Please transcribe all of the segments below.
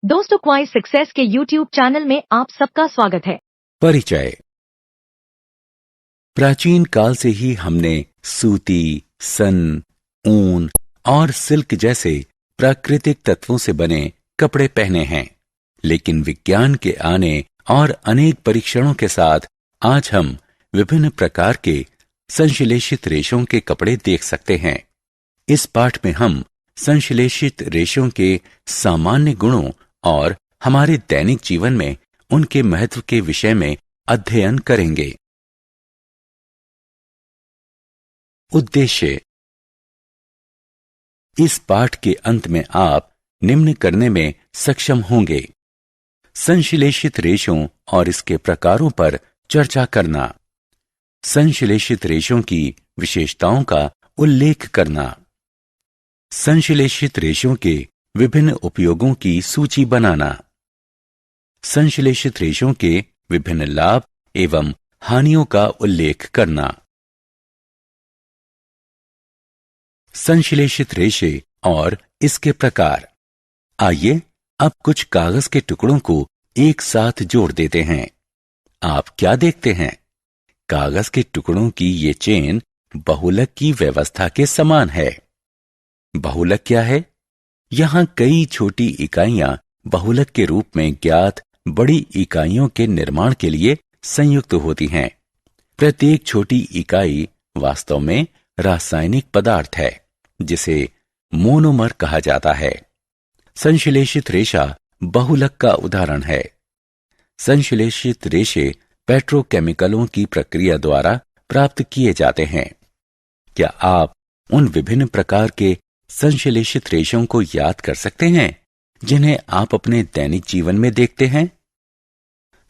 दोस्तों, क्वाइस सक्सेस के YouTube channel में आप सबका स्वागत है। परिचय। प्राचीन काल से ही हमने सूती, सन, ऊन और सिल्क जैसे प्राकृतिक तत्वों से बने कपड़े पहने हैं, लेकिन विज्ञान के आने और अनेक परीक्षणों के साथ आज हम विभिन्न प्रकार के संश्लेषित रेशों के कपड़े देख सकते हैं। इस पाठ में हम संश्लेषित रेशों के सामान्य गुणों और हमारे दैनिक जीवन में उनके महत्व के विषय में अध्ययन करेंगे। उद्देश्य। इस पाठ के अंत में आप निम्न करने में सक्षम होंगे: संश्लेषित रेशों और इसके प्रकारों पर चर्चा करना, संश्लेषित रेशों की विशेषताओं का उल्लेख करना, संश्लेषित रेशों के विभिन्न उपयोगों की सूची बनाना, संश्लेषित रेशों के विभिन्न लाभ एवं हानियों का उल्लेख करना। संश्लेषित रेशे और इसके प्रकार। आइए अब कुछ कागज के टुकड़ों को एक साथ जोड़ देते हैं। आप क्या देखते हैं? कागज के टुकड़ों की ये चेन बहुलक की व्यवस्था के समान है। बहुलक क्या है? यहां कई छोटी इकाइयां बहुलक के रूप में ज्ञात बड़ी इकाइयों के निर्माण के लिए संयुक्त होती हैं। प्रत्येक छोटी इकाई वास्तव में रासायनिक पदार्थ है, जिसे मोनोमर कहा जाता है। संश्लेषित रेशा बहुलक का उदाहरण है। संश्लेषित रेशे पेट्रोकेमिकलों की प्रक्रिया द्वारा प्राप्त किए जाते हैं। क्या आप उन विभिन्न प्रकार के संश्लेषित रेशों को याद कर सकते हैं जिन्हें आप अपने दैनिक जीवन में देखते हैं?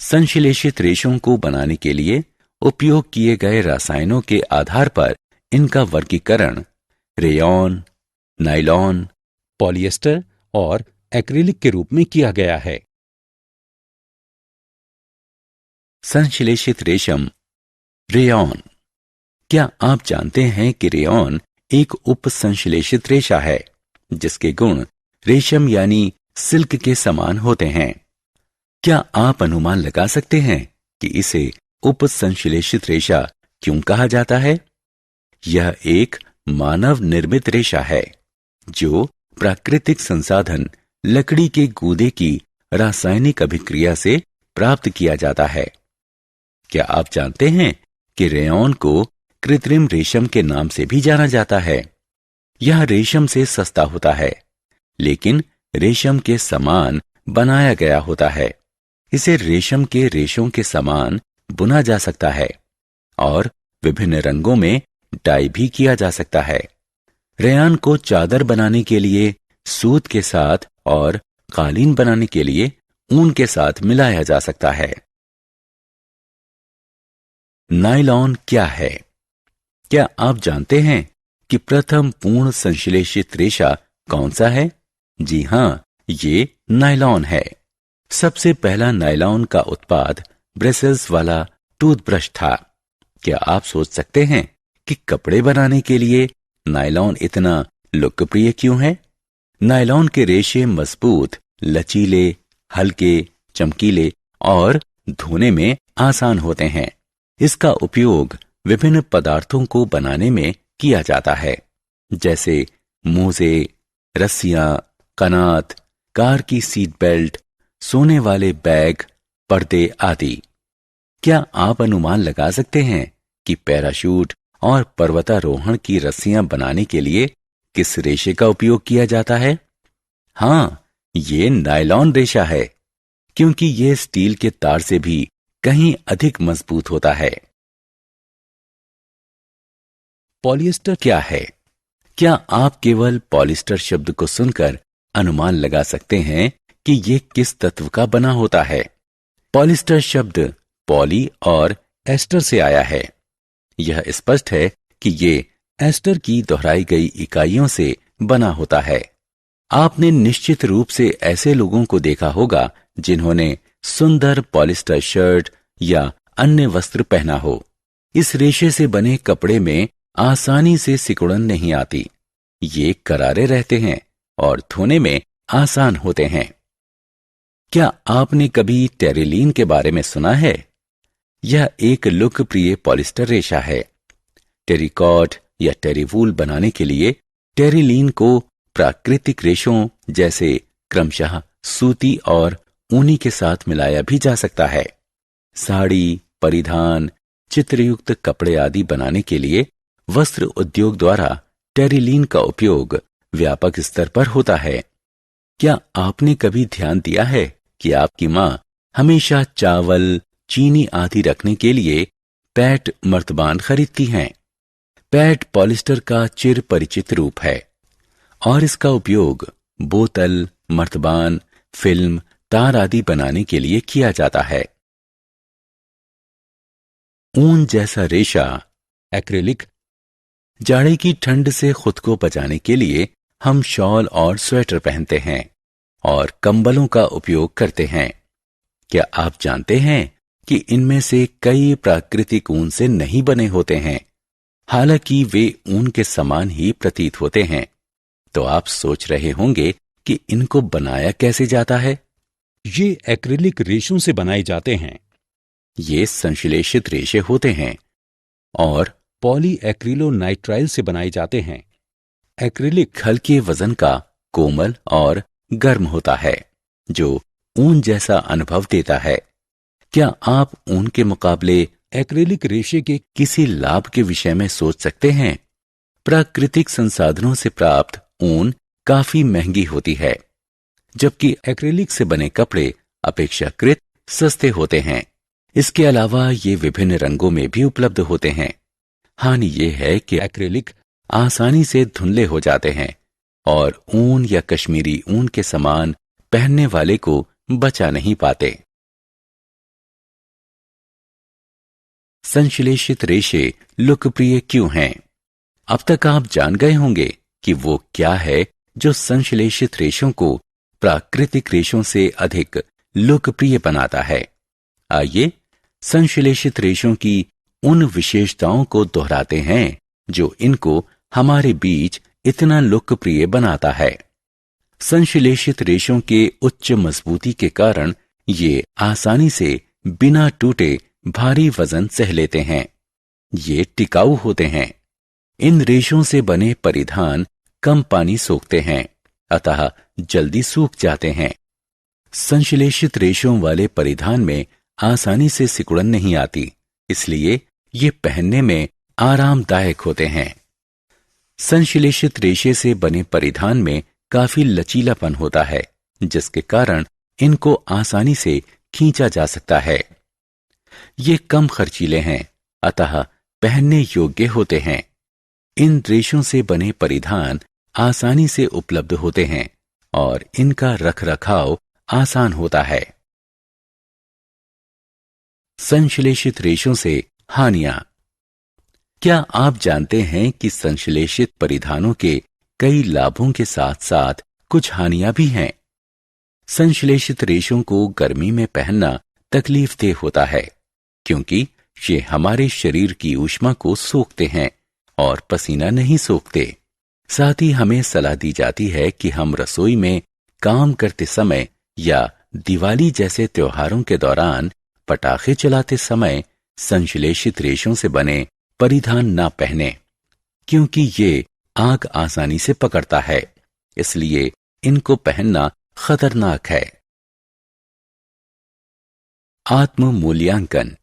संश्लेषित रेशों को बनाने के लिए उपयोग किए गए रसायनों के आधार पर इनका वर्गीकरण रेयॉन, नायलॉन, पॉलिएस्टर और एक्रिलिक के रूप में किया गया है। संश्लेषित रेशम रेयॉन। क्या आप जानते हैं कि रेयॉन एक उपसंश्लेषित रेशा है जिसके गुण रेशम यानी सिल्क के समान होते हैं? क्या आप अनुमान लगा सकते हैं कि इसे उपसंश्लेषित रेशा क्यों कहा जाता है? यह एक मानव निर्मित रेशा है जो प्राकृतिक संसाधन लकड़ी के गूदे की रासायनिक अभिक्रिया से प्राप्त किया जाता है। क्या आप जानते हैं कि रेयॉन को कृत्रिम रेशम के नाम से भी जाना जाता है? यह रेशम से सस्ता होता है, लेकिन रेशम के समान बनाया गया होता है। इसे रेशम के रेशों के समान बुना जा सकता है और विभिन्न रंगों में डाई भी किया जा सकता है। रेयॉन को चादर बनाने के लिए सूत के साथ और कालीन बनाने के लिए ऊन के साथ मिलाया जा सकता है। नायलॉन क्या है? क्या आप जानते हैं कि प्रथम पूर्ण संश्लेषित रेशा कौन सा है? जी हां, ये नायलॉन है। सबसे पहला नायलॉन का उत्पाद ब्रिसल्स वाला टूथब्रश था। क्या आप सोच सकते हैं कि कपड़े बनाने के लिए नायलॉन इतना लोकप्रिय क्यों है? नायलॉन के रेशे मजबूत, लचीले, हल्के, चमकीले और धोने में आसान होते हैं। इसका उपयोग विभिन्न पदार्थों को बनाने में किया जाता है, जैसे मोजे, रस्सियां, कनात, कार की सीट बेल्ट, सोने वाले बैग, पर्दे आदि। क्या आप अनुमान लगा सकते हैं कि पैराशूट और पर्वतारोहण की रस्सियां बनाने के लिए किस रेशे का उपयोग किया जाता है? हां, ये नायलॉन रेशा है, क्योंकि ये स्टील के तार से भी कहीं अधिक मजबूत होता है। पॉलिएस्टर क्या है? क्या आप केवल पॉलिएस्टर शब्द को सुनकर अनुमान लगा सकते हैं कि ये किस तत्व का बना होता है? पॉलिएस्टर शब्द पॉली और एस्टर से आया है। यह स्पष्ट है कि ये एस्टर की दोहराई गई इकाइयों से बना होता है। आपने निश्चित रूप से ऐसे लोगों को देखा होगा जिन्होंने सुंदर पॉलिएस्टर शर्ट या अन्य वस्त्र पहना हो। इस रेशे से बने कपड़े में आसानी से सिकुड़न नहीं आती। ये करारे रहते हैं और धोने में आसान होते हैं। क्या आपने कभी टेरिलीन के बारे में सुना है? यह एक लोकप्रिय पॉलिस्टर रेशा है। टेरिकॉट या टेरीवूल बनाने के लिए टेरिलीन को प्राकृतिक रेशों जैसे क्रमशः सूती और ऊनी के साथ मिलाया भी जा सकता है। साड़ी, परिधान, चित्रयुक्त कपड़े आदि बनाने के लिए वस्त्र उद्योग द्वारा टेरिलीन का उपयोग व्यापक स्तर पर होता है। क्या आपने कभी ध्यान दिया है कि आपकी मां हमेशा चावल, चीनी आदि रखने के लिए पैट मर्तबान खरीदती हैं? पैट पॉलिस्टर का चिर परिचित रूप है और इसका उपयोग बोतल, मर्तबान, फिल्म, तार आदि बनाने के लिए किया जाता है। ऊन जैसा रेशा एक्रिलिक। जाड़े की ठंड से खुद को बचाने के लिए हम शॉल और स्वेटर पहनते हैं और कंबलों का उपयोग करते हैं। क्या आप जानते हैं कि इनमें से कई प्राकृतिक ऊन से नहीं बने होते हैं, हालांकि वे ऊन के समान ही प्रतीत होते हैं। तो आप सोच रहे होंगे कि इनको बनाया कैसे जाता है। ये एक्रिलिक रेशों से बनाए जाते हैं। ये संश्लेषित रेशे होते हैं और पॉलीएक्रिलोनाइट्राइल से बनाए जाते हैं। एक्रिलिक हल्के वजन का, कोमल और गर्म होता है जो ऊन जैसा अनुभव देता है। क्या आप ऊन के मुकाबले एक्रिलिक रेशे के किसी लाभ के विषय में सोच सकते हैं? प्राकृतिक संसाधनों से प्राप्त ऊन काफी महंगी होती है, जबकि एक्रिलिक से बने कपड़े अपेक्षाकृत सस्ते होते हैं। इसके अलावा ये विभिन्न रंगों में भी उपलब्ध होते हैं। हानि ये है कि एक्रिलिक आसानी से धुंधले हो जाते हैं और ऊन या कश्मीरी ऊन के समान पहनने वाले को बचा नहीं पाते। संश्लेषित रेशे लोकप्रिय क्यों हैं? अब तक आप जान गए होंगे कि वो क्या है जो संश्लेषित रेशों को प्राकृतिक रेशों से अधिक लोकप्रिय बनाता है। आइए संश्लेषित रेशों की उन विशेषताओं को दोहराते हैं जो इनको हमारे बीच इतना लोकप्रिय बनाता है। संश्लेषित रेशों के उच्च मजबूती के कारण ये आसानी से बिना टूटे भारी वजन सह लेते हैं। ये टिकाऊ होते हैं। इन रेशों से बने परिधान कम पानी सोखते हैं, अतः जल्दी सूख जाते हैं। संश्लेषित रेशों वाले परिधान में आसानी से सिकुड़न नहीं आती, इसलिए ये पहनने में आरामदायक होते हैं। संश्लेषित रेशे से बने परिधान में काफी लचीलापन होता है, जिसके कारण इनको आसानी से खींचा जा सकता है। ये कम खर्चीले हैं, अतः पहनने योग्य होते हैं। इन रेशों से बने परिधान आसानी से उपलब्ध होते हैं और इनका रखरखाव आसान होता है। संश्लेषित रेशों से हानियां। क्या आप जानते हैं कि संश्लेषित परिधानों के कई लाभों के साथ साथ कुछ हानियां भी हैं? संश्लेषित रेशों को गर्मी में पहनना तकलीफदेह होता है, क्योंकि ये हमारे शरीर की ऊष्मा को सोखते हैं और पसीना नहीं सोखते। साथ ही हमें सलाह दी जाती है कि हम रसोई में काम करते समय या दिवाली जैसे त्योहारों के दौरान पटाखे चलाते समय संश्लेषित रेशों से बने परिधान ना पहने, क्योंकि ये आग आसानी से पकड़ता है, इसलिए इनको पहनना खतरनाक है। आत्म मूल्यांकन।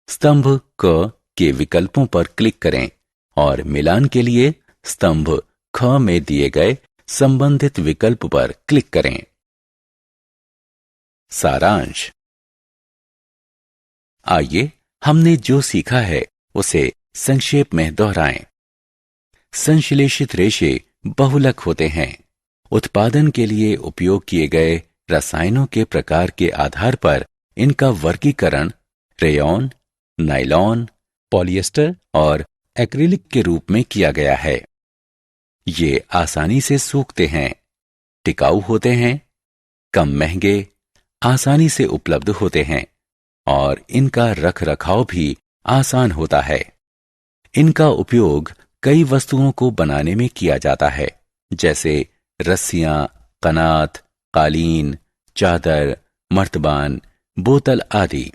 स्तंभ क के विकल्पों पर क्लिक करें और मिलान के लिए स्तंभ ख में दिए गए संबंधित विकल्प पर क्लिक करें। सारांश। आइए हमने जो सीखा है उसे संक्षेप में दोहराएं। संश्लेषित रेशे बहुलक होते हैं। उत्पादन के लिए उपयोग किए गए रसायनों के प्रकार के आधार पर इनका वर्गीकरण रेयॉन, नायलॉन, पॉलिएस्टर और एक्रिलिक के रूप में किया गया है। ये आसानी से सूखते हैं, टिकाऊ होते हैं, कम महंगे, आसानी से उपलब्ध होते हैं और इनका रखरखाव भी आसान होता है। इनका उपयोग कई वस्तुओं को बनाने में किया जाता है, जैसे रस्सियां, कनात, कालीन, चादर, मर्तबान, बोतल आदि।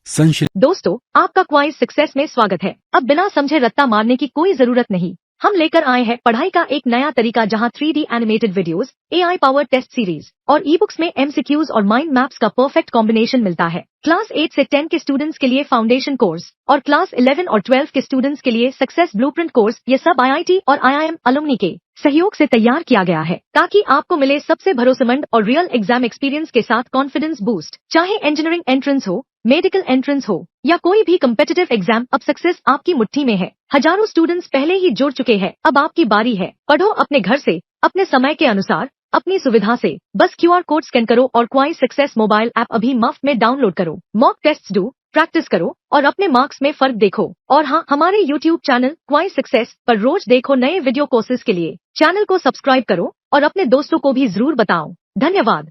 संश्लेषण। दोस्तों, आपका क्वाइज सक्सेस में स्वागत है। अब बिना समझे रट्टा मारने की कोई जरूरत नहीं। हम लेकर आए हैं पढ़ाई का एक नया तरीका जहां 3D animated videos, AI power test series और ई बुक्स में MCQs और माइंड मैप्स का परफेक्ट कॉम्बिनेशन मिलता है। क्लास 8 से 10 के स्टूडेंट्स के लिए फाउंडेशन कोर्स और क्लास 11 और 12 के स्टूडेंट्स के लिए सक्सेस ब्लूप्रिंट कोर्स, ये सब IIT और IIM अलुमनी के सहयोग से तैयार किया गया है ताकि आपको मिले सबसे भरोसेमंद और रियल एग्जाम एक्सपीरियंस के साथ कॉन्फिडेंस बूस्ट। चाहे इंजीनियरिंग एंट्रेंस हो, मेडिकल एंट्रेंस हो या कोई भी कम्पिटिटिव एग्जाम, अब सक्सेस आपकी मुट्ठी में है। हजारों स्टूडेंट्स पहले ही जुड़ चुके हैं, अब आपकी बारी है। पढ़ो अपने घर से, अपने समय के अनुसार, अपनी सुविधा से। बस QR कोड स्कैन करो और क्वाइज सक्सेस मोबाइल ऐप अभी मुफ्त में डाउनलोड करो। मॉक टेस्ट्स दो, प्रैक्टिस करो और अपने मार्क्स में फर्क देखो। और हाँ, हमारे YouTube चैनल क्वाइज सक्सेस पर रोज देखो नए वीडियो कोर्सेज के लिए। चैनल को सब्सक्राइब करो और अपने दोस्तों को भी जरूर बताओ। धन्यवाद।